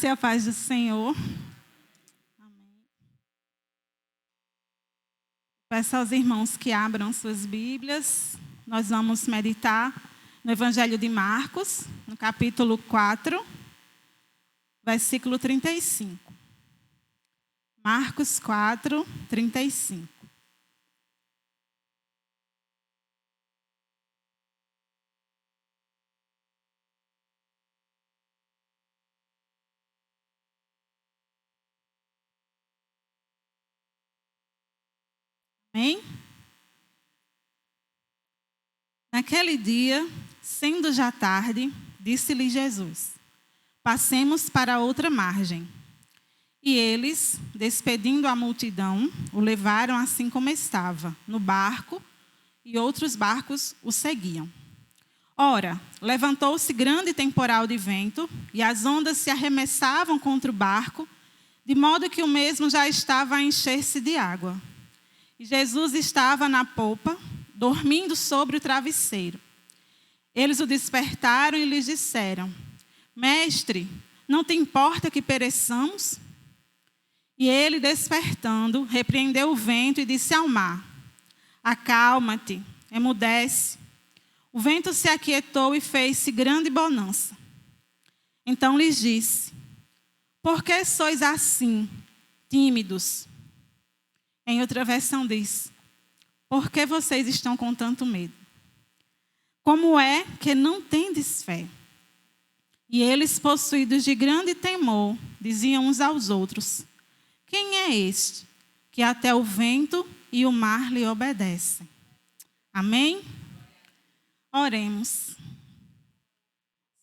E a paz do Senhor. Amém. Peço aos irmãos que abram suas Bíblias. Nós vamos meditar no Evangelho de Marcos, no capítulo 4, versículo 35. Marcos 4, 35. Amém? Naquele dia, sendo já tarde, disse-lhe Jesus: passemos para outra margem. E eles, despedindo a multidão, o levaram assim como estava, no barco, e outros barcos o seguiam. Ora, levantou-se grande temporal de vento, e as ondas se arremessavam contra o barco, de modo que o mesmo já estava a encher-se de água. E Jesus estava na popa, dormindo sobre o travesseiro. Eles o despertaram e lhes disseram: Mestre, não te importa que pereçamos? E ele, despertando, repreendeu o vento e disse ao mar: acalma-te, emudece. O vento se aquietou e fez-se grande bonança. Então lhes disse: por que sois assim, tímidos? Em outra versão diz: por que vocês estão com tanto medo? Como é que não tendes fé? E eles, possuídos de grande temor, diziam uns aos outros: quem é este, que até o vento e o mar lhe obedecem? Amém? Oremos.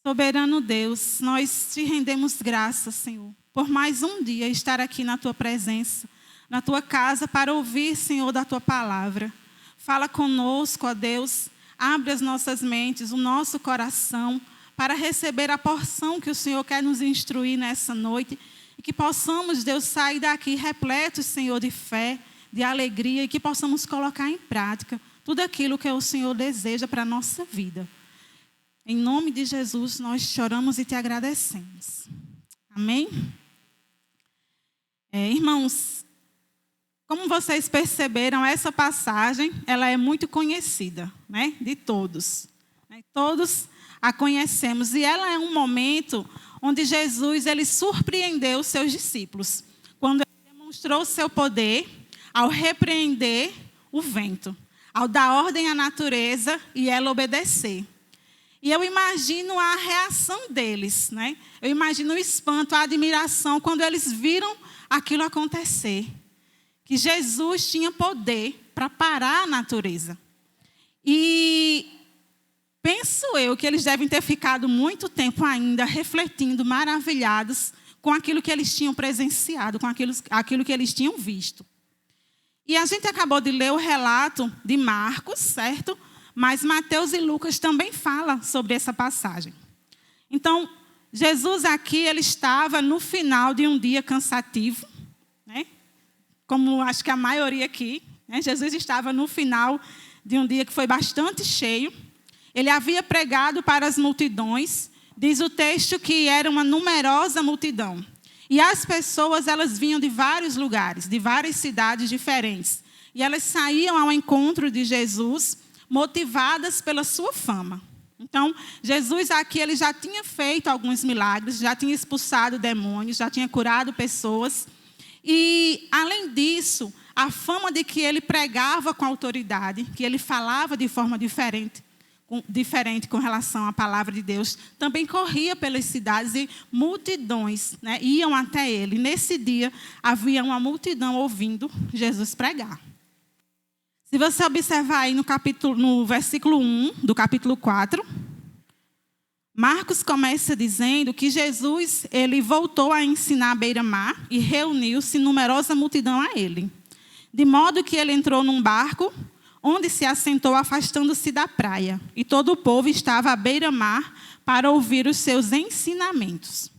Soberano Deus, nós te rendemos graças, Senhor, por mais um dia estar aqui na tua presença, na tua casa, para ouvir, Senhor, da tua palavra. Fala conosco, ó Deus, abre as nossas mentes, o nosso coração, para receber a porção que o Senhor quer nos instruir nessa noite, e que possamos, Deus, sair daqui repletos, Senhor, de fé, de alegria, e que possamos colocar em prática tudo aquilo que o Senhor deseja para a nossa vida. Em nome de Jesus, nós choramos e te agradecemos. Amém? Irmãos, como vocês perceberam, essa passagem ela é muito conhecida, né, de todos. Todos a conhecemos. E ela é um momento onde Jesus ele surpreendeu os seus discípulos, quando ele demonstrou seu poder ao repreender o vento, ao dar ordem à natureza e ela obedecer. E eu imagino a reação deles, né? Eu imagino o espanto, a admiração, quando eles viram aquilo acontecer. Que Jesus tinha poder para parar a natureza. E penso eu que eles devem ter ficado muito tempo ainda refletindo, maravilhados com aquilo que eles tinham presenciado, com aquilo que eles tinham visto. E a gente acabou de ler o relato de Marcos, certo? Mas Mateus e Lucas também falam sobre essa passagem. Então, Jesus aqui ele estava no final de um dia cansativo, né? Como acho que a maioria aqui, né? Jesus estava no final de um dia que foi bastante cheio. Ele havia pregado para as multidões. Diz o texto que era uma numerosa multidão. E as pessoas, elas vinham de vários lugares, de várias cidades diferentes. E elas saíam ao encontro de Jesus, motivadas pela sua fama. Então, Jesus aqui ele já tinha feito alguns milagres, já tinha expulsado demônios, já tinha curado pessoas. E, além disso, a fama de que ele pregava com autoridade, que ele falava de forma diferente com relação à palavra de Deus, também corria pelas cidades e multidões, né, iam até ele. Nesse dia, havia uma multidão ouvindo Jesus pregar. Se você observar aí no versículo 1 do capítulo 4, Marcos começa dizendo que Jesus ele voltou a ensinar à beira-mar e reuniu-se numerosa multidão a ele. De modo que ele entrou num barco, onde se assentou afastando-se da praia. E todo o povo estava à beira-mar para ouvir os seus ensinamentos.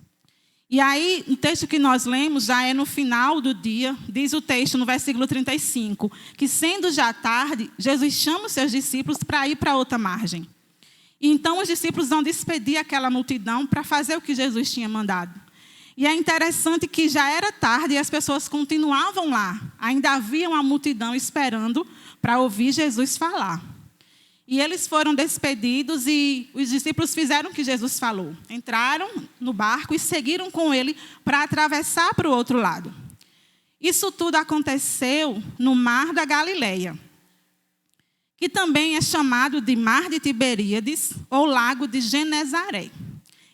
E aí, o texto que nós lemos já é no final do dia, diz o texto no versículo 35, que sendo já tarde, Jesus chama os seus discípulos para ir para outra margem. E então os discípulos vão despedir aquela multidão para fazer o que Jesus tinha mandado. E é interessante que já era tarde e as pessoas continuavam lá. Ainda havia uma multidão esperando para ouvir Jesus falar. E eles foram despedidos e os discípulos fizeram o que Jesus falou. Entraram no barco e seguiram com ele para atravessar para o outro lado. Isso tudo aconteceu no Mar da Galileia, que também é chamado de Mar de Tiberíades ou Lago de Genezaré.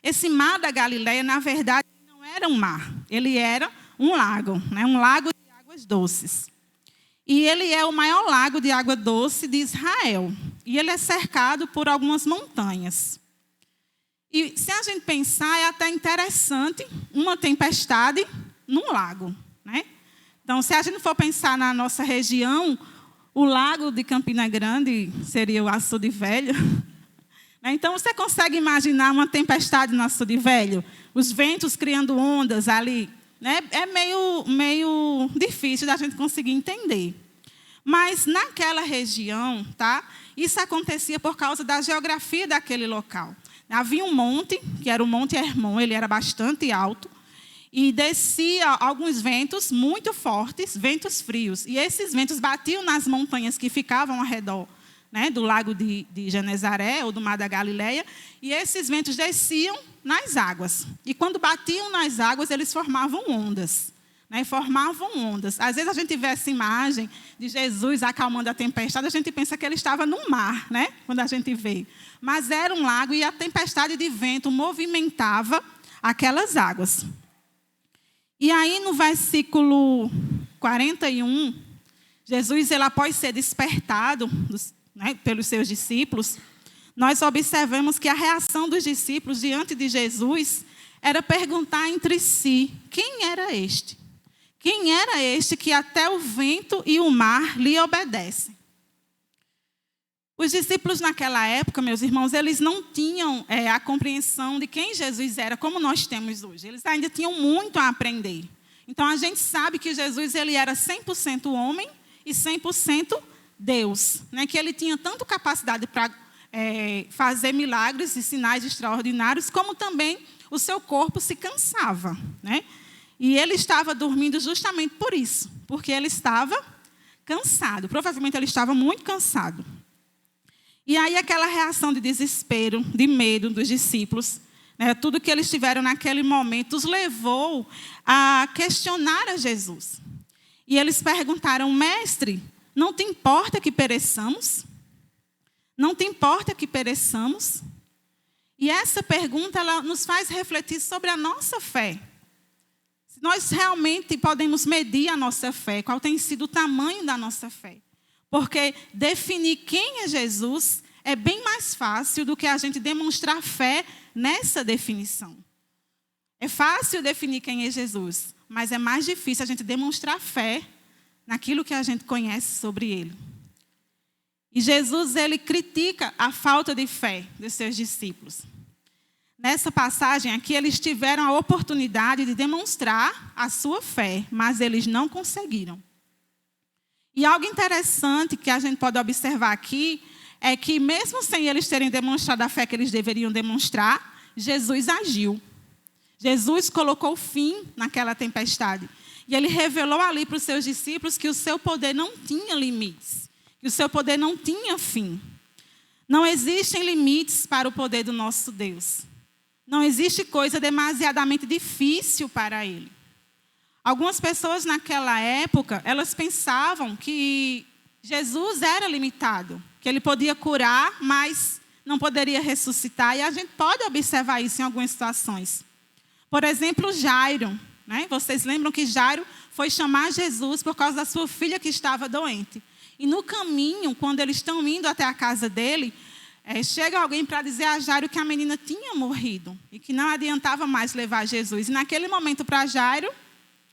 Esse Mar da Galileia, na verdade, não era um mar, ele era um lago, né? Um lago de águas doces. E ele é o maior lago de água doce de Israel. E ele é cercado por algumas montanhas. E se a gente pensar, é até interessante uma tempestade num lago, né? Então, se a gente for pensar na nossa região, o lago de Campina Grande seria o Açude Velho. Então, você consegue imaginar uma tempestade no Açude Velho? Os ventos criando ondas ali, né? É meio difícil da gente conseguir entender. Mas naquela região, tá? Isso acontecia por causa da geografia daquele local. Havia um monte, que era o Monte Hermon, ele era bastante alto, e descia alguns ventos muito fortes, ventos frios. E esses ventos batiam nas montanhas que ficavam ao redor, né, do lago de Genezaré, ou do Mar da Galileia, e esses ventos desciam nas águas. E quando batiam nas águas, eles formavam ondas. Né, formavam ondas. Às vezes a gente vê essa imagem de Jesus acalmando a tempestade, a gente pensa que ele estava no mar, né, quando a gente vê. Mas era um lago e a tempestade de vento movimentava aquelas águas. E aí, no versículo 41, Jesus, ele, após ser despertado, né, pelos seus discípulos, nós observamos que a reação dos discípulos diante de Jesus era perguntar entre si: quem era este? Quem era este que até o vento e o mar lhe obedecem? Os discípulos naquela época, meus irmãos, eles não tinham a compreensão de quem Jesus era, como nós temos hoje. Eles ainda tinham muito a aprender. Então, a gente sabe que Jesus ele era 100% homem e 100% Deus. Né? Que ele tinha tanto capacidade para fazer milagres e sinais extraordinários, como também o seu corpo se cansava. Né? E ele estava dormindo justamente por isso, porque ele estava cansado. Provavelmente ele estava muito cansado. E aí aquela reação de desespero, de medo dos discípulos, né, tudo que eles tiveram naquele momento, os levou a questionar a Jesus. E eles perguntaram: mestre, não te importa que pereçamos? Não te importa que pereçamos? E essa pergunta ela nos faz refletir sobre a nossa fé. Se nós realmente podemos medir a nossa fé, qual tem sido o tamanho da nossa fé. Porque definir quem é Jesus é bem mais fácil do que a gente demonstrar fé nessa definição. É fácil definir quem é Jesus, mas é mais difícil a gente demonstrar fé naquilo que a gente conhece sobre ele. E Jesus, ele critica a falta de fé dos seus discípulos. Nessa passagem aqui, eles tiveram a oportunidade de demonstrar a sua fé, mas eles não conseguiram. E algo interessante que a gente pode observar aqui é que, mesmo sem eles terem demonstrado a fé que eles deveriam demonstrar, Jesus agiu. Jesus colocou fim naquela tempestade. E ele revelou ali para os seus discípulos que o seu poder não tinha limites, que o seu poder não tinha fim. Não existem limites para o poder do nosso Deus. Não existe coisa demasiadamente difícil para ele. Algumas pessoas naquela época, elas pensavam que Jesus era limitado, que ele podia curar, mas não poderia ressuscitar. E a gente pode observar isso em algumas situações. Por exemplo, Jairo. Né? Vocês lembram que Jairo foi chamar Jesus por causa da sua filha que estava doente. E no caminho, quando eles estão indo até a casa dele, chega alguém para dizer a Jairo que a menina tinha morrido e que não adiantava mais levar Jesus. E naquele momento, para Jairo,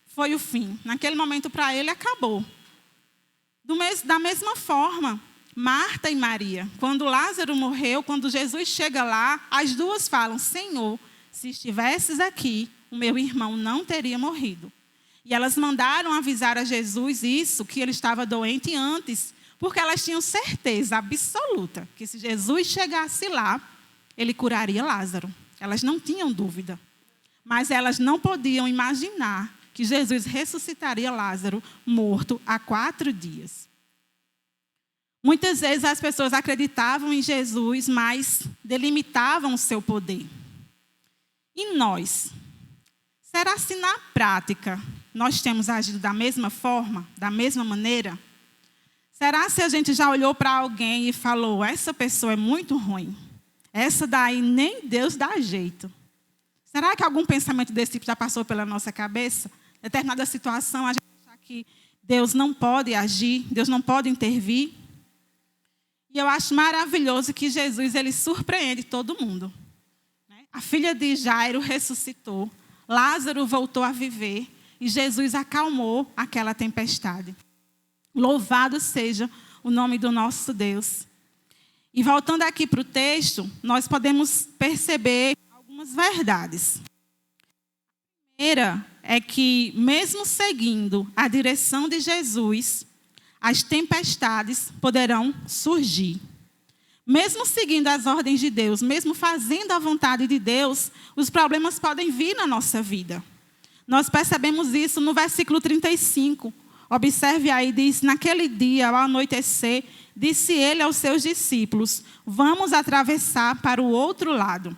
foi o fim. Naquele momento, para ele, acabou. Da mesma forma, Marta e Maria, quando Lázaro morreu, quando Jesus chega lá, as duas falam: Senhor, se estivesses aqui, o meu irmão não teria morrido. E elas mandaram avisar a Jesus isso, que ele estava doente antes, porque elas tinham certeza absoluta que se Jesus chegasse lá, ele curaria Lázaro. Elas não tinham dúvida. mas elas não podiam imaginar que Jesus ressuscitaria Lázaro morto há 4 dias. Muitas vezes as pessoas acreditavam em Jesus, mas delimitavam o seu poder. E nós? Será se na prática nós temos agido da mesma forma, da mesma maneira? Será se a gente já olhou para alguém e falou, essa pessoa é muito ruim, essa daí nem Deus dá jeito? Será que algum pensamento desse tipo já passou pela nossa cabeça? Em determinada situação, a gente acha que Deus não pode agir, Deus não pode intervir. E eu acho maravilhoso que Jesus, ele surpreende todo mundo. A filha de Jairo ressuscitou, Lázaro voltou a viver e Jesus acalmou aquela tempestade. Louvado seja o nome do nosso Deus. E voltando aqui para o texto, nós podemos perceber algumas verdades. A primeira é que, mesmo seguindo a direção de Jesus, as tempestades poderão surgir. Mesmo seguindo as ordens de Deus, mesmo fazendo a vontade de Deus, os problemas podem vir na nossa vida. Nós percebemos isso no versículo 35. Observe aí, diz, naquele dia, ao anoitecer, disse ele aos seus discípulos, vamos atravessar para o outro lado.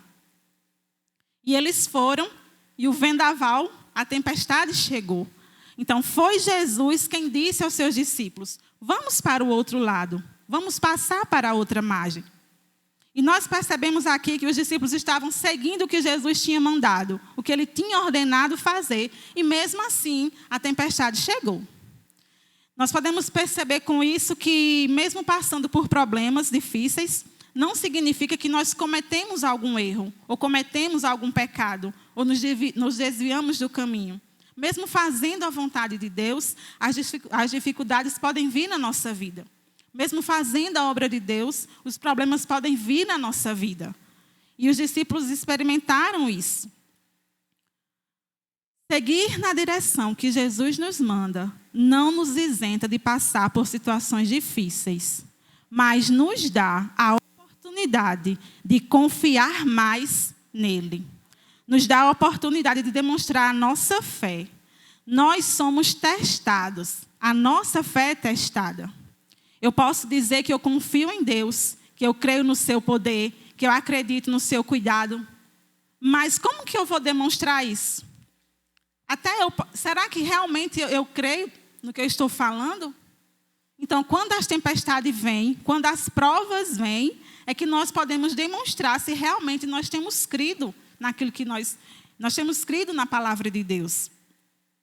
E eles foram, e o vendaval, a tempestade chegou. Então, foi Jesus quem disse aos seus discípulos, vamos para o outro lado, vamos passar para a outra margem. E nós percebemos aqui que os discípulos estavam seguindo o que Jesus tinha mandado, o que ele tinha ordenado fazer, e mesmo assim, a tempestade chegou. Nós podemos perceber com isso que, mesmo passando por problemas difíceis, não significa que nós cometemos algum erro, ou cometemos algum pecado, ou nos desviamos do caminho. Mesmo fazendo a vontade de Deus, as dificuldades podem vir na nossa vida. Mesmo fazendo a obra de Deus, os problemas podem vir na nossa vida. E os discípulos experimentaram isso. Seguir na direção que Jesus nos manda não nos isenta de passar por situações difíceis, mas nos dá a oportunidade de confiar mais nele. Nos dá a oportunidade de demonstrar a nossa fé. Nós somos testados. A nossa fé é testada. Eu posso dizer que eu confio em Deus, que eu creio no seu poder, que eu acredito no seu cuidado. Mas como que eu vou demonstrar isso? Será que realmente eu creio no que eu estou falando? Então, quando as tempestades vêm, quando as provas vêm, é que nós podemos demonstrar se realmente nós temos crido naquilo que nós temos crido na palavra de Deus.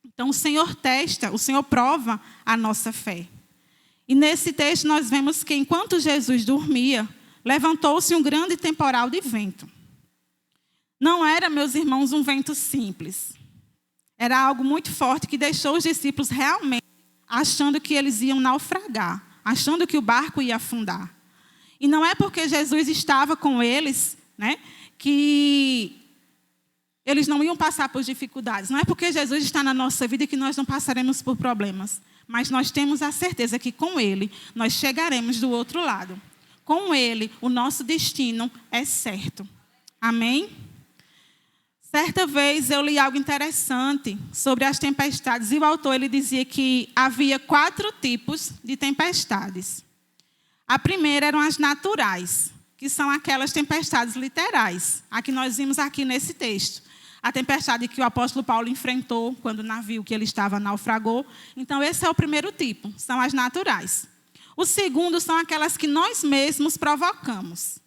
Então, o Senhor testa, o Senhor prova a nossa fé. E nesse texto nós vemos que enquanto Jesus dormia, levantou-se um grande temporal de vento. Não era, meus irmãos, um vento simples. Era algo muito forte que deixou os discípulos realmente achando que eles iam naufragar, achando que o barco ia afundar. E não é porque Jesus estava com eles, que eles não iam passar por dificuldades. Não é porque Jesus está na nossa vida que nós não passaremos por problemas. Mas nós temos a certeza que com Ele nós chegaremos do outro lado. Com Ele, o nosso destino é certo. Amém? Certa vez eu li algo interessante sobre as tempestades. E o autor ele dizia que havia 4 tipos de tempestades. A primeira eram as naturais, que são aquelas tempestades literais. A que nós vimos aqui nesse texto. A tempestade que o apóstolo Paulo enfrentou quando o navio que ele estava naufragou. Então, esse é o primeiro tipo, são as naturais. O segundo são aquelas que nós mesmos provocamos.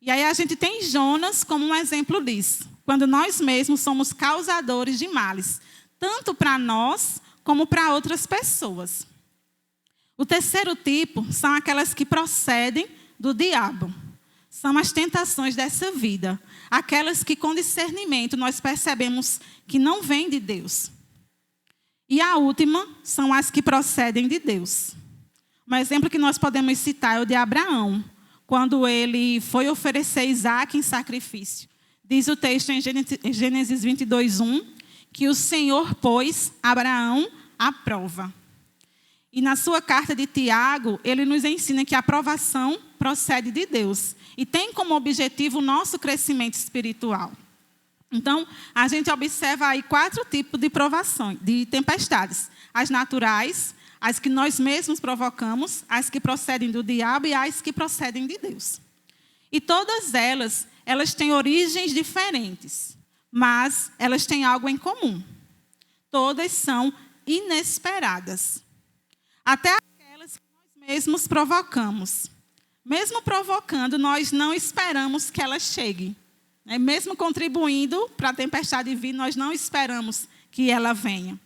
E aí a gente tem Jonas como um exemplo disso. Quando nós mesmos somos causadores de males, tanto para nós como para outras pessoas. O terceiro tipo são aquelas que procedem do diabo. São as tentações dessa vida. Aquelas que com discernimento nós percebemos que não vêm de Deus. E a última são as que procedem de Deus. Um exemplo que nós podemos citar é o de Abraão, quando ele foi oferecer Isaque em sacrifício. Diz o texto em Gênesis 22:1, que o Senhor pôs Abraão à prova. E na sua carta de Tiago, ele nos ensina que a aprovação procede de Deus e tem como objetivo o nosso crescimento espiritual. Então, a gente observa aí 4 tipos de provações, de tempestades. As naturais, as que nós mesmos provocamos, as que procedem do diabo e as que procedem de Deus. E todas elas têm origens diferentes, mas elas têm algo em comum. Todas são inesperadas. Até aquelas que nós mesmos provocamos. Mesmo provocando, nós não esperamos que elas cheguem. Mesmo contribuindo para a tempestade vir, nós não esperamos que ela venha.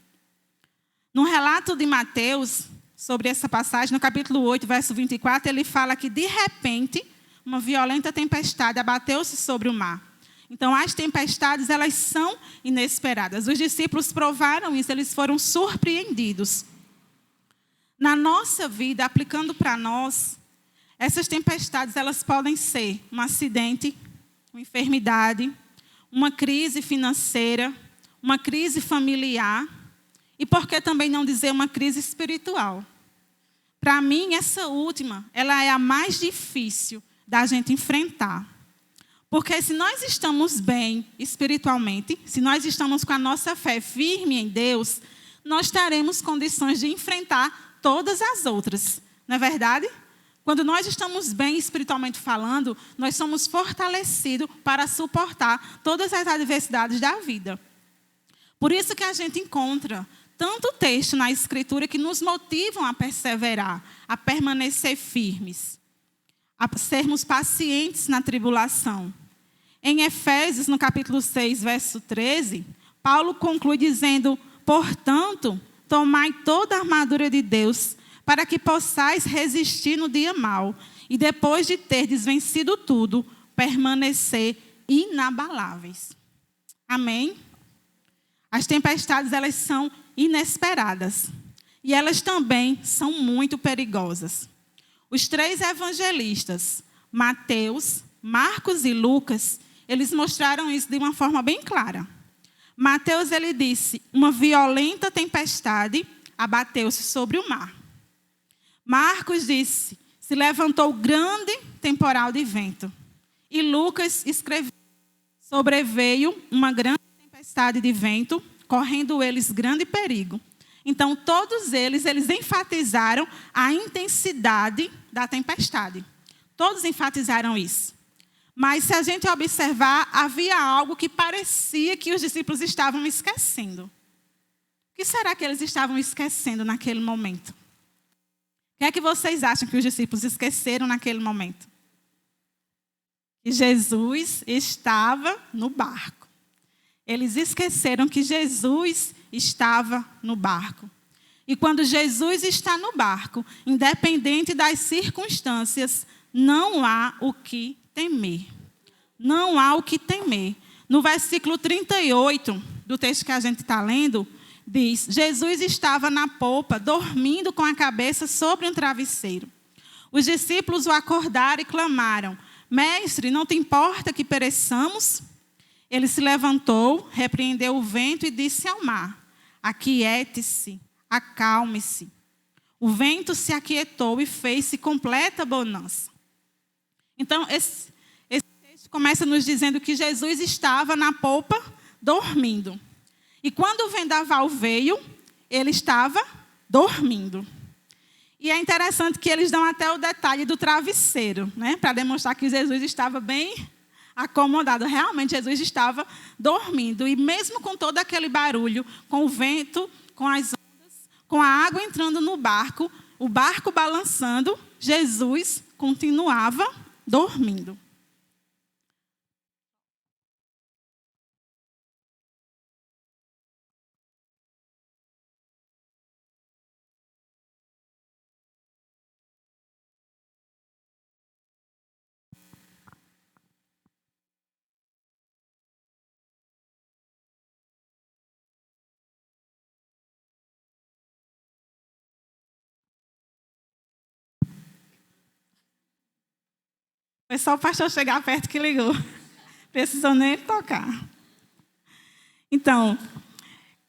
No relato de Mateus, sobre essa passagem, no capítulo 8, verso 24, ele fala que, de repente, uma violenta tempestade abateu-se sobre o mar. Então, as tempestades, elas são inesperadas. Os discípulos provaram isso, eles foram surpreendidos. Na nossa vida, aplicando para nós, essas tempestades, elas podem ser um acidente, uma enfermidade, uma crise financeira, uma crise familiar e, por que também não dizer, uma crise espiritual. Para mim, essa última, ela é a mais difícil da gente enfrentar. Porque se nós estamos bem espiritualmente, se nós estamos com a nossa fé firme em Deus, nós teremos condições de enfrentar todas as outras. Não é verdade? Quando nós estamos bem espiritualmente falando, nós somos fortalecidos para suportar todas as adversidades da vida. Por isso que a gente encontra tanto texto na Escritura que nos motivam a perseverar, a permanecer firmes, a sermos pacientes na tribulação. Em Efésios, no capítulo 6, verso 13, Paulo conclui dizendo: portanto, tomai toda a armadura de Deus, para que possais resistir no dia mau, e depois de terdes vencido tudo, permanecer inabaláveis. Amém? As tempestades, elas são inesperadas. E elas também são muito perigosas. Os 3 evangelistas, Mateus, Marcos e Lucas, eles mostraram isso de uma forma bem clara. Mateus, ele disse: uma violenta tempestade abateu-se sobre o mar. Marcos disse: se levantou grande temporal de vento. E Lucas escreveu: sobreveio uma grande tempestade de vento, correndo eles grande perigo. Então, todos eles enfatizaram a intensidade da tempestade. Todos enfatizaram isso. Mas, se a gente observar, havia algo que parecia que os discípulos estavam esquecendo. O que será que eles estavam esquecendo naquele momento? O que é que vocês acham que os discípulos esqueceram naquele momento? Que Jesus estava no barco. Eles esqueceram que Jesus estava no barco. E quando Jesus está no barco, independente das circunstâncias, não há o que temer. Não há o que temer. No versículo 38 do texto que a gente está lendo, diz: Jesus estava na polpa, dormindo com a cabeça sobre um travesseiro. Os discípulos o acordaram e clamaram: mestre, não te importa que pereçamos? Ele se levantou, repreendeu o vento e disse ao mar: aquiete-se, acalme-se. O vento se aquietou e fez-se completa bonança. Então, esse texto começa nos dizendo que Jesus estava na polpa dormindo. E quando o vendaval veio, ele estava dormindo. E é interessante que eles dão até o detalhe do travesseiro, né? Para demonstrar que Jesus estava bem acomodado. Realmente, Jesus estava dormindo. E mesmo com todo aquele barulho, com o vento, com as ondas, com a água entrando no barco, o barco balançando, Jesus continuava dormindo. Foi só o pastor chegar perto que ligou. Precisou nem tocar. Então,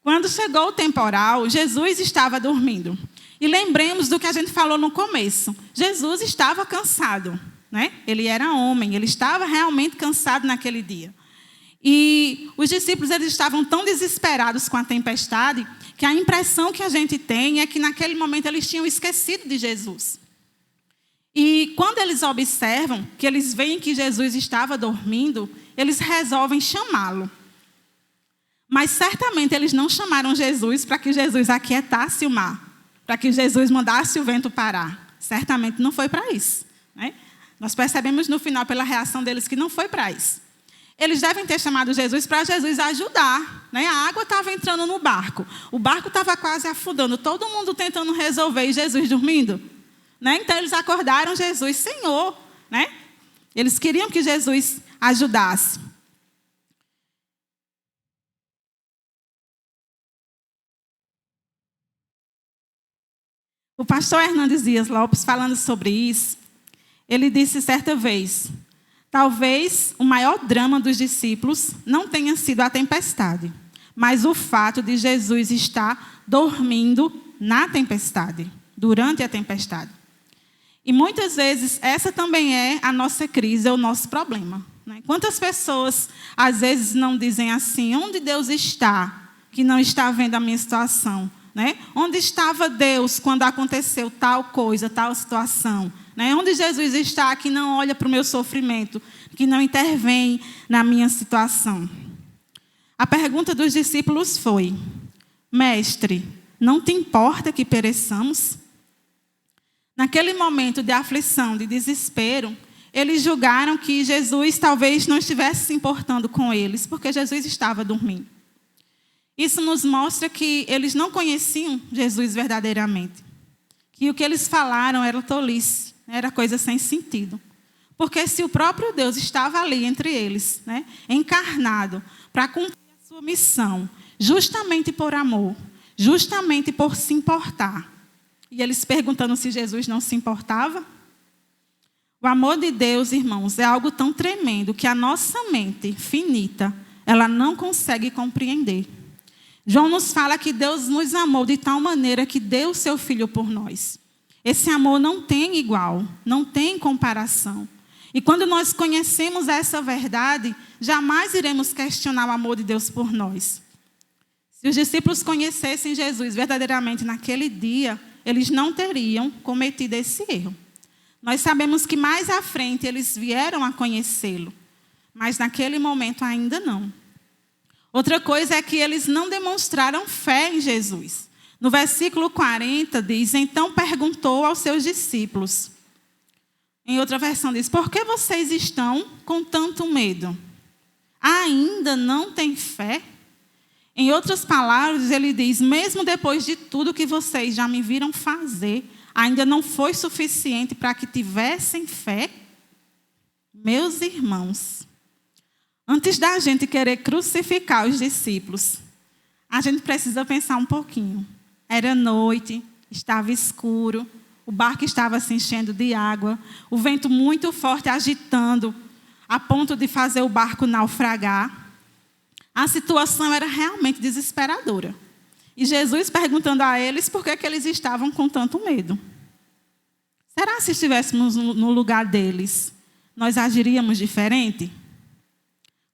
quando chegou o temporal, Jesus estava dormindo. E lembremos do que a gente falou no começo. Jesus estava cansado, né? Ele era homem, ele estava realmente cansado naquele dia. E os discípulos eles estavam tão desesperados com a tempestade que a impressão que a gente tem é que naquele momento eles tinham esquecido de Jesus. E quando eles observam, que eles veem que Jesus estava dormindo, eles resolvem chamá-lo. Mas certamente eles não chamaram Jesus para que Jesus aquietasse o mar, para que Jesus mandasse o vento parar. Certamente não foi para isso, né? Nós percebemos no final, pela reação deles, que não foi para isso. Eles devem ter chamado Jesus para Jesus ajudar, né? A água estava entrando no barco. O barco estava quase afundando. Todo mundo tentando resolver e Jesus dormindo, né? Então eles acordaram Jesus, Senhor, né? Eles queriam que Jesus ajudasse. O pastor Hernandes Dias Lopes, falando sobre isso, ele disse certa vez: talvez o maior drama dos discípulos não tenha sido a tempestade, mas o fato de Jesus estar dormindo na tempestade, durante a tempestade. E muitas vezes essa também é a nossa crise, é o nosso problema, né? Quantas pessoas às vezes não dizem assim: onde Deus está, que não está vendo a minha situação? Né? Onde estava Deus quando aconteceu tal coisa, tal situação? Né? Onde Jesus está que não olha para o meu sofrimento, que não intervém na minha situação? A pergunta dos discípulos foi: Mestre, não te importa que pereçamos? Naquele momento de aflição, de desespero, eles julgaram que Jesus talvez não estivesse se importando com eles, porque Jesus estava dormindo. Isso nos mostra que eles não conheciam Jesus verdadeiramente. Que o que eles falaram era tolice, era coisa sem sentido. Porque se o próprio Deus estava ali entre eles, né, encarnado, para cumprir a sua missão, justamente por amor, justamente por se importar. E eles perguntando se Jesus não se importava. O amor de Deus, irmãos, é algo tão tremendo que a nossa mente finita, ela não consegue compreender. João nos fala que Deus nos amou de tal maneira que deu o seu Filho por nós. Esse amor não tem igual, não tem comparação. E quando nós conhecemos essa verdade, jamais iremos questionar o amor de Deus por nós. Se os discípulos conhecessem Jesus verdadeiramente naquele dia, eles não teriam cometido esse erro. Nós sabemos que mais à frente eles vieram a conhecê-lo, mas naquele momento ainda não. Outra coisa é que eles não demonstraram fé em Jesus. No versículo 40 diz: então perguntou aos seus discípulos. Em outra versão diz: por que vocês estão com tanto medo? Ainda não têm fé? Em outras palavras, ele diz: mesmo depois de tudo que vocês já me viram fazer, ainda não foi suficiente para que tivessem fé? Meus irmãos, antes da gente querer crucificar os discípulos, a gente precisa pensar um pouquinho. Era noite, estava escuro, o barco estava se enchendo de água, o vento muito forte agitando, a ponto de fazer o barco naufragar. A situação era realmente desesperadora. E Jesus perguntando a eles por que eles estavam com tanto medo. Será que se estivéssemos no lugar deles, nós agiríamos diferente?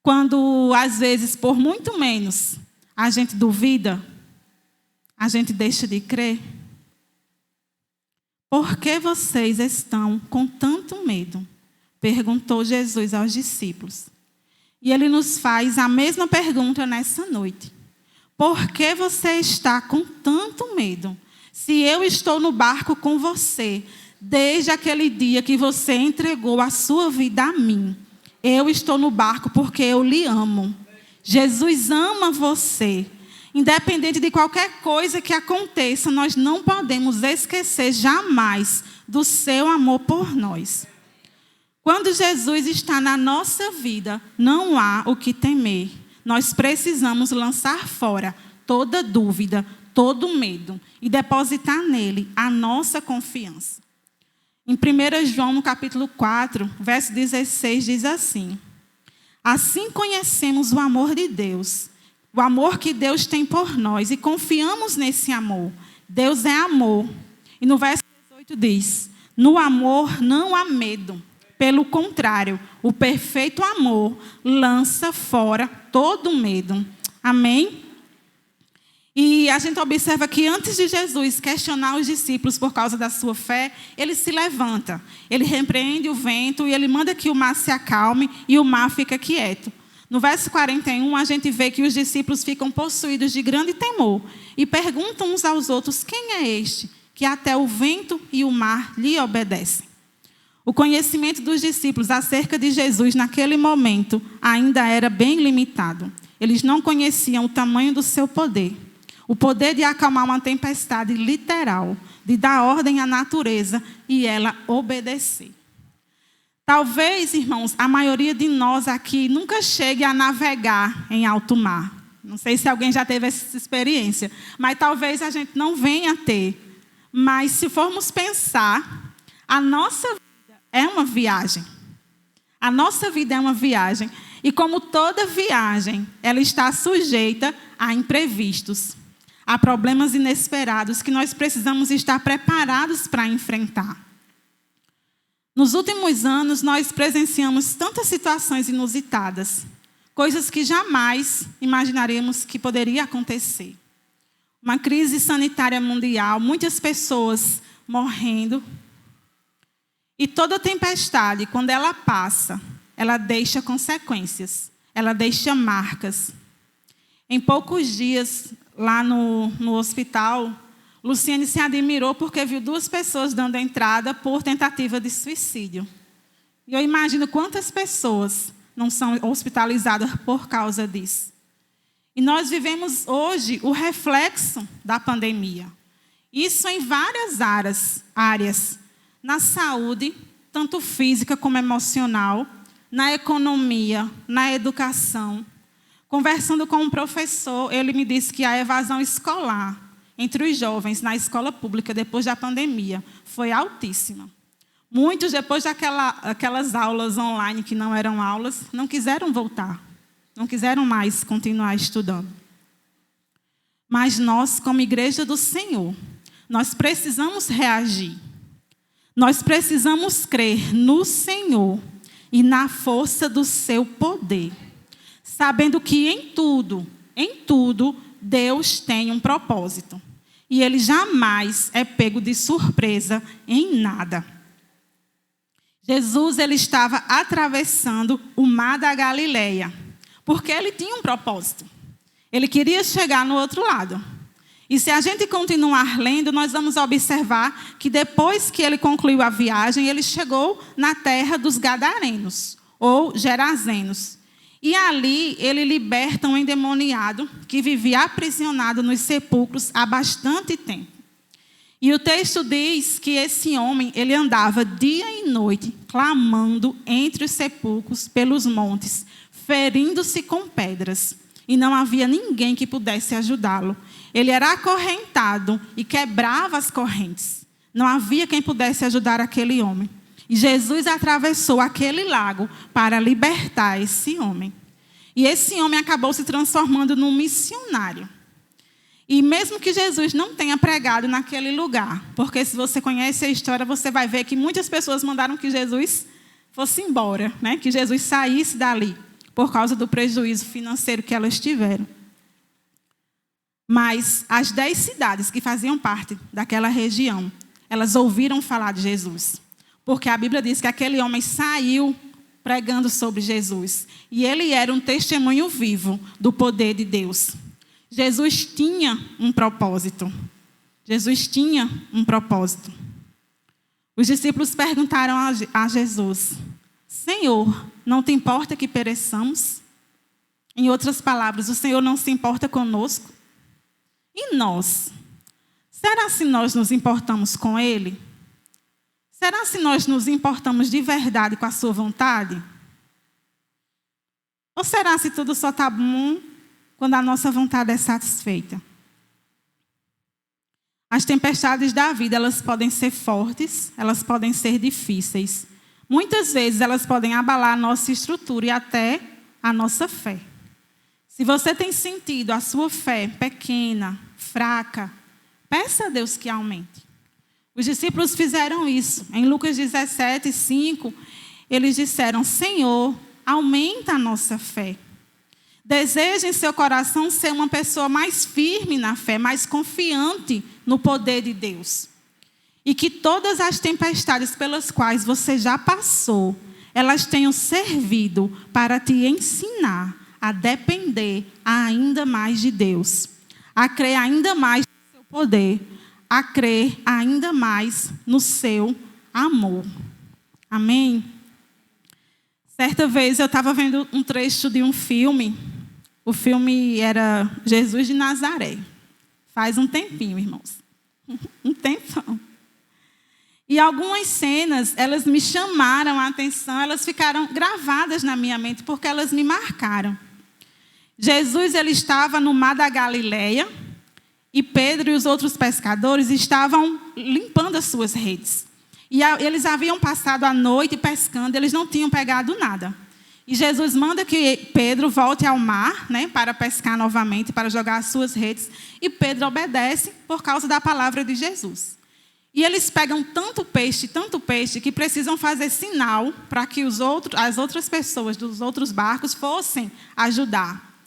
Quando, às vezes, por muito menos, a gente duvida, a gente deixa de crer. Por que vocês estão com tanto medo? Perguntou Jesus aos discípulos. E ele nos faz a mesma pergunta nessa noite. Por que você está com tanto medo? Se eu estou no barco com você, desde aquele dia que você entregou a sua vida a mim. Eu estou no barco porque eu lhe amo. Jesus ama você. Independente de qualquer coisa que aconteça, nós não podemos esquecer jamais do seu amor por nós. Quando Jesus está na nossa vida, não há o que temer. Nós precisamos lançar fora toda dúvida, todo medo e depositar nele a nossa confiança. Em 1 João, no capítulo 4, verso 16, diz assim: assim conhecemos o amor de Deus, o amor que Deus tem por nós, e confiamos nesse amor. Deus é amor. E no verso 18 diz: no amor não há medo, Pelo contrário, o perfeito amor lança fora todo medo. Amém? E a gente observa que antes de Jesus questionar os discípulos por causa da sua fé, ele se levanta. Ele repreende o vento e ele manda que o mar se acalme e o mar fica quieto. No verso 41, a gente vê que os discípulos ficam possuídos de grande temor e perguntam uns aos outros: quem é este que até o vento e o mar lhe obedecem? O conhecimento dos discípulos acerca de Jesus naquele momento ainda era bem limitado. Eles não conheciam o tamanho do seu poder. O poder de acalmar uma tempestade literal, de dar ordem à natureza e ela obedecer. Talvez, irmãos, a maioria de nós aqui nunca chegue a navegar em alto mar. Não sei se alguém já teve essa experiência, mas talvez a gente não venha a ter. Mas se formos pensar, a nossa vida é uma viagem. A nossa vida é uma viagem. E como toda viagem, ela está sujeita a imprevistos. Há problemas inesperados que nós precisamos estar preparados para enfrentar. Nos últimos anos, nós presenciamos tantas situações inusitadas, coisas que jamais imaginaríamos que poderia acontecer. Uma crise sanitária mundial, muitas pessoas morrendo. E toda tempestade, quando ela passa, ela deixa consequências, ela deixa marcas. Em poucos dias, lá no hospital, Luciane se admirou porque viu 2 pessoas dando entrada por tentativa de suicídio. E eu imagino quantas pessoas não são hospitalizadas por causa disso. E nós vivemos hoje o reflexo da pandemia. Isso em várias áreas. Na saúde, tanto física como emocional, na economia, na educação. Conversando com um professor, ele me disse que a evasão escolar entre os jovens na escola pública depois da pandemia foi altíssima. Muitos, depois daquelas aulas online que não eram aulas, não quiseram voltar. Não quiseram mais continuar estudando. Mas nós, como igreja do Senhor, nós precisamos reagir. Nós precisamos crer no Senhor e na força do seu poder. Sabendo que em tudo, Deus tem um propósito. E Ele jamais é pego de surpresa em nada. Jesus, ele estava atravessando o mar da Galileia, porque ele tinha um propósito. Ele queria chegar no outro lado. E se a gente continuar lendo, nós vamos observar que depois que ele concluiu a viagem, ele chegou na terra dos Gadarenos, ou Gerazenos. E ali ele liberta um endemoniado que vivia aprisionado nos sepulcros há bastante tempo. E o texto diz que esse homem, ele andava dia e noite, clamando entre os sepulcros pelos montes, ferindo-se com pedras. E não havia ninguém que pudesse ajudá-lo. Ele era acorrentado e quebrava as correntes. Não havia quem pudesse ajudar aquele homem. E Jesus atravessou aquele lago para libertar esse homem. E esse homem acabou se transformando num missionário. E mesmo que Jesus não tenha pregado naquele lugar, porque se você conhece a história, você vai ver que muitas pessoas mandaram que Jesus fosse embora, né? Que Jesus saísse dali, por causa do prejuízo financeiro que elas tiveram. Mas as 10 cidades que faziam parte daquela região, elas ouviram falar de Jesus. Porque a Bíblia diz que aquele homem saiu pregando sobre Jesus. E ele era um testemunho vivo do poder de Deus. Jesus tinha um propósito. Jesus tinha um propósito. Os discípulos perguntaram a Jesus: Senhor, não te importa que pereçamos? Em outras palavras, o Senhor não se importa conosco? E nós? Será se nós nos importamos com Ele? Será se nós nos importamos de verdade com a sua vontade? Ou será se tudo só está bom quando a nossa vontade é satisfeita? As tempestades da vida, elas podem ser fortes, elas podem ser difíceis. Muitas vezes elas podem abalar a nossa estrutura e até a nossa fé. Se você tem sentido a sua fé pequena, fraca, peça a Deus que aumente. Os discípulos fizeram isso. Em Lucas 17, 5, Eles disseram: Senhor, aumenta a nossa fé. Deseja em seu coração ser uma pessoa mais firme na fé, mais confiante no poder de Deus. E que todas as tempestades pelas quais você já passou, elas tenham servido para te ensinar a depender ainda mais de Deus, a crer ainda mais no seu poder, a crer ainda mais no seu amor. Amém? Certa vez eu estava vendo um trecho de um filme. O filme era Jesus de Nazaré. Faz um tempinho, irmãos. Um tempão. E algumas cenas, elas me chamaram a atenção, elas ficaram gravadas na minha mente, porque elas me marcaram. Jesus, ele estava no mar da Galileia, e Pedro e os outros pescadores estavam limpando as suas redes. E eles haviam passado a noite pescando, eles não tinham pegado nada. E Jesus manda que Pedro volte ao mar, né, para pescar novamente, para jogar as suas redes. E Pedro obedece por causa da palavra de Jesus. E eles pegam tanto peixe, que precisam fazer sinal para que as outras pessoas dos outros barcos fossem ajudar.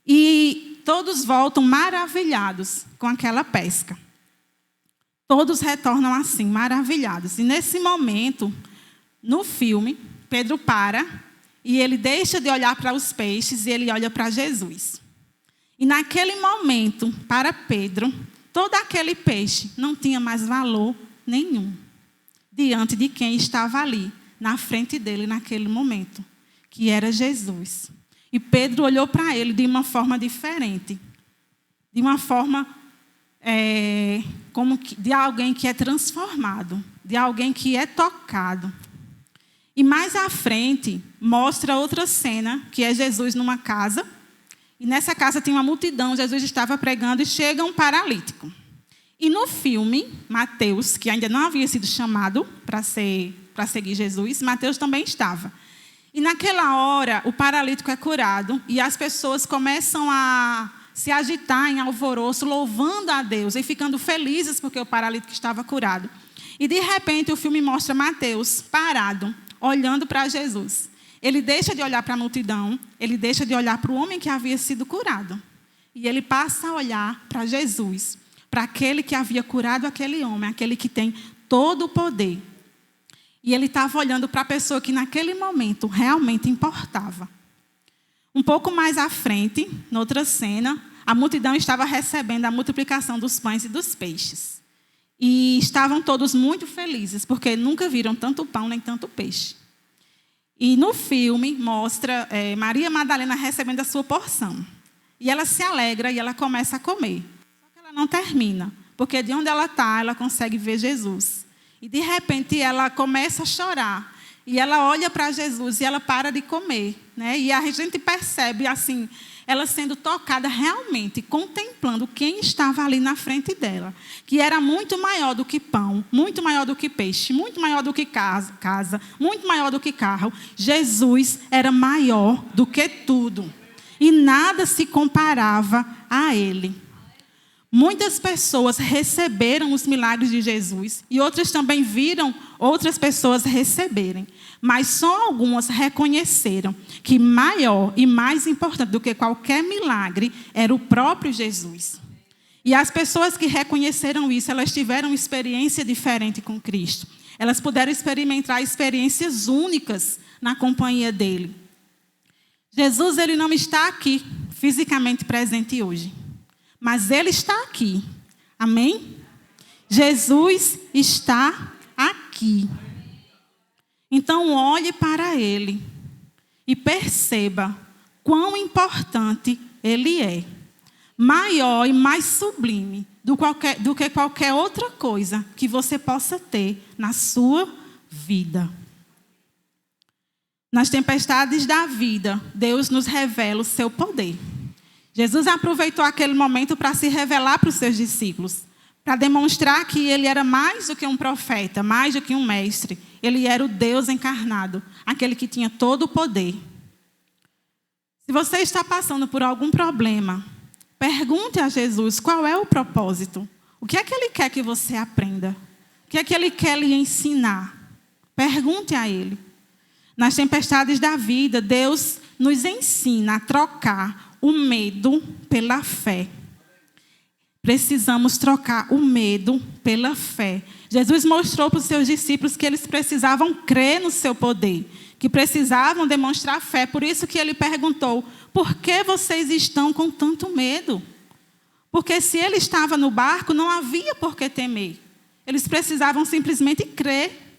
E todos voltam maravilhados com aquela pesca. Todos retornam assim, maravilhados. E nesse momento, no filme, Pedro para e ele deixa de olhar para os peixes e ele olha para Jesus. E naquele momento, para Pedro, todo aquele peixe não tinha mais valor nenhum diante de quem estava ali, na frente dele naquele momento, que era Jesus. E Pedro olhou para ele de uma forma diferente, de uma forma de alguém que é transformado, de alguém que é tocado. E mais à frente, mostra outra cena, que é Jesus numa casa. E nessa casa tem uma multidão, Jesus estava pregando e chega um paralítico. E no filme, Mateus, que ainda não havia sido chamado para seguir Jesus, Mateus também estava. E naquela hora, o paralítico é curado e as pessoas começam a se agitar em alvoroço, louvando a Deus e ficando felizes porque o paralítico estava curado. E de repente o filme mostra Mateus parado, olhando para Jesus. Ele deixa de olhar para a multidão, ele deixa de olhar para o homem que havia sido curado. E ele passa a olhar para Jesus, para aquele que havia curado aquele homem, aquele que tem todo o poder. E ele estava olhando para a pessoa que naquele momento realmente importava. Um pouco mais à frente, noutra cena, a multidão estava recebendo a multiplicação dos pães e dos peixes. E estavam todos muito felizes, porque nunca viram tanto pão nem tanto peixe. E no filme mostra Maria Madalena recebendo a sua porção. E ela se alegra e ela começa a comer. Só que ela não termina, porque de onde ela está, ela consegue ver Jesus. E de repente ela começa a chorar. E ela olha para Jesus e ela para de comer, né? E a gente percebe assim, ela sendo tocada realmente, contemplando quem estava ali na frente dela, que era muito maior do que pão, muito maior do que peixe, muito maior do que casa, muito maior do que carro. Jesus era maior do que tudo. E nada se comparava a ele. Muitas pessoas receberam os milagres de Jesus e outras também viram outras pessoas receberem. Mas só algumas reconheceram que maior e mais importante do que qualquer milagre era o próprio Jesus. E as pessoas que reconheceram isso, elas tiveram uma experiência diferente com Cristo. Elas puderam experimentar experiências únicas na companhia dele. Jesus, ele não está aqui fisicamente presente hoje. Mas ele está aqui. Amém? Jesus está aqui. Então, olhe para ele e perceba quão importante ele é. Maior e mais sublime do que qualquer outra coisa que você possa ter na sua vida. Nas tempestades da vida, Deus nos revela o seu poder. Jesus aproveitou aquele momento para se revelar para os seus discípulos, para demonstrar que ele era mais do que um profeta, mais do que um mestre. Ele era o Deus encarnado, aquele que tinha todo o poder. Se você está passando por algum problema, pergunte a Jesus qual é o propósito. O que é que ele quer que você aprenda? O que é que ele quer lhe ensinar? Pergunte a ele. Nas tempestades da vida, Deus nos ensina a trocar o medo pela fé. Precisamos trocar o medo pela fé. Jesus mostrou para os seus discípulos que eles precisavam crer no seu poder, que precisavam demonstrar fé. Por isso que ele perguntou: por que vocês estão com tanto medo? Porque se ele estava no barco, não havia por que temer. Eles precisavam simplesmente crer.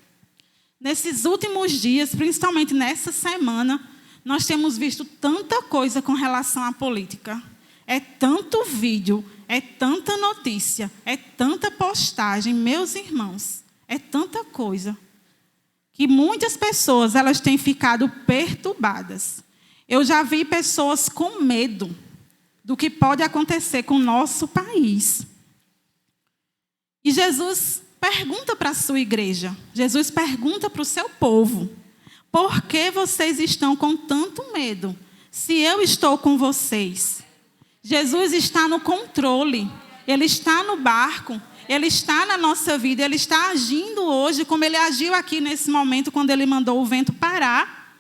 Nesses últimos dias, principalmente nessa semana, nós temos visto tanta coisa com relação à política. É tanto vídeo, é tanta notícia, é tanta postagem, meus irmãos, é tanta coisa, que muitas pessoas elas têm ficado perturbadas. Eu já vi pessoas com medo do que pode acontecer com o nosso país. E Jesus pergunta para a sua igreja, Jesus pergunta para o seu povo: por que vocês estão com tanto medo, se eu estou com vocês? Jesus está no controle, Ele está no barco, Ele está na nossa vida, Ele está agindo hoje como Ele agiu aqui nesse momento, quando Ele mandou o vento parar.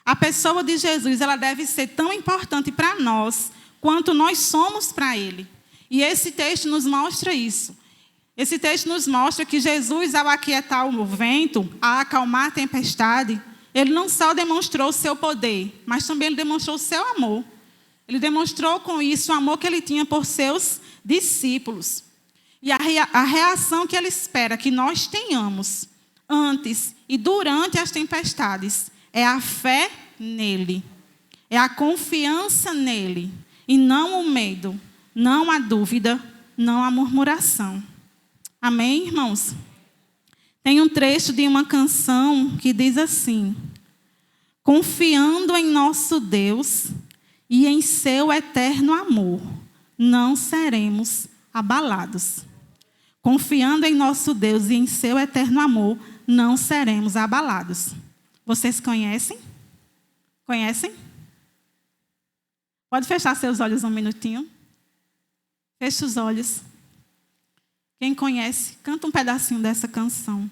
A pessoa de Jesus, ela deve ser tão importante para nós, quanto nós somos para Ele. E esse texto nos mostra isso. Esse texto nos mostra que Jesus, ao aquietar o vento, a acalmar a tempestade, Ele não só demonstrou o seu poder, mas também Ele demonstrou o seu amor. Ele demonstrou com isso o amor que Ele tinha por seus discípulos. E a reação que Ele espera que nós tenhamos antes e durante as tempestades é a fé nele, é a confiança nele, e não o medo, não a dúvida, não a murmuração. Amém, irmãos? Tem um trecho de uma canção que diz assim: confiando em nosso Deus e em seu eterno amor, não seremos abalados. Confiando em nosso Deus e em seu eterno amor, não seremos abalados. Vocês conhecem? Conhecem? Pode fechar seus olhos um minutinho. Feche os olhos. Quem conhece, canta um pedacinho dessa canção.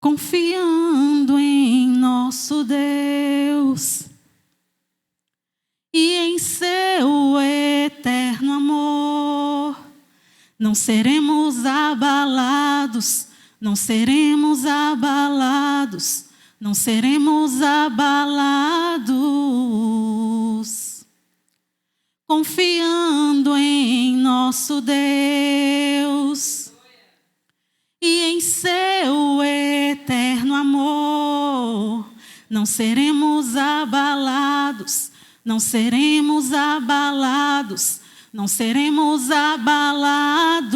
Confiando em nosso Deus e em seu eterno amor, não seremos abalados, não seremos abalados, não seremos abalados. Confiando em nosso Deus e em seu eterno amor, não seremos abalados, não seremos abalados, não seremos abalados.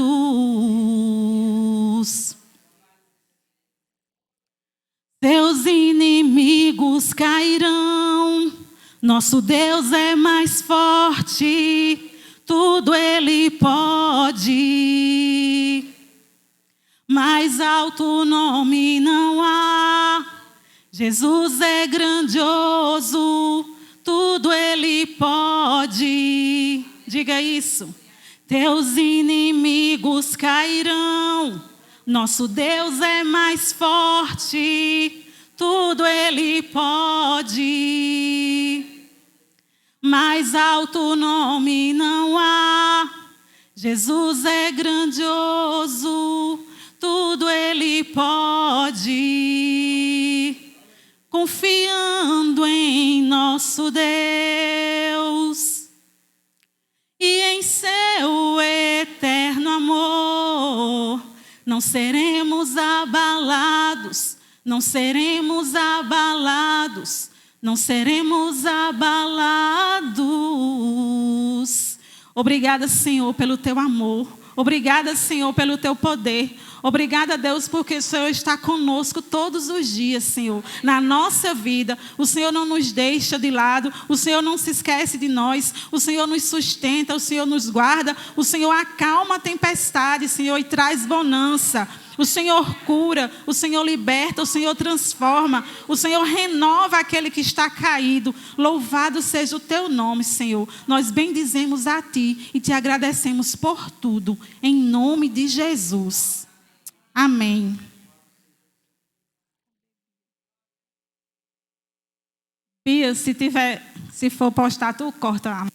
Seus inimigos cairão, nosso Deus é mais forte, tudo Ele pode. Mais alto nome não há, Jesus é grandioso, tudo Ele pode. Diga isso. Teus inimigos cairão, nosso Deus é mais forte, tudo Ele pode. Mais alto nome não há, Jesus é grandioso, tudo Ele pode. Confiando em nosso Deus e em seu eterno amor, não seremos abalados, não seremos abalados, não seremos abalados. Obrigada, Senhor, pelo teu amor. Obrigada, Senhor, pelo teu poder. Obrigada, Deus, porque o Senhor está conosco todos os dias, Senhor. Na nossa vida, o Senhor não nos deixa de lado, o Senhor não se esquece de nós, o Senhor nos sustenta, o Senhor nos guarda, o Senhor acalma a tempestade, Senhor, e traz bonança. O Senhor cura, o Senhor liberta, o Senhor transforma, o Senhor renova aquele que está caído. Louvado seja o teu nome, Senhor. Nós bendizemos a ti e te agradecemos por tudo, em nome de Jesus. Amém. Pia, se for postar, tu corta.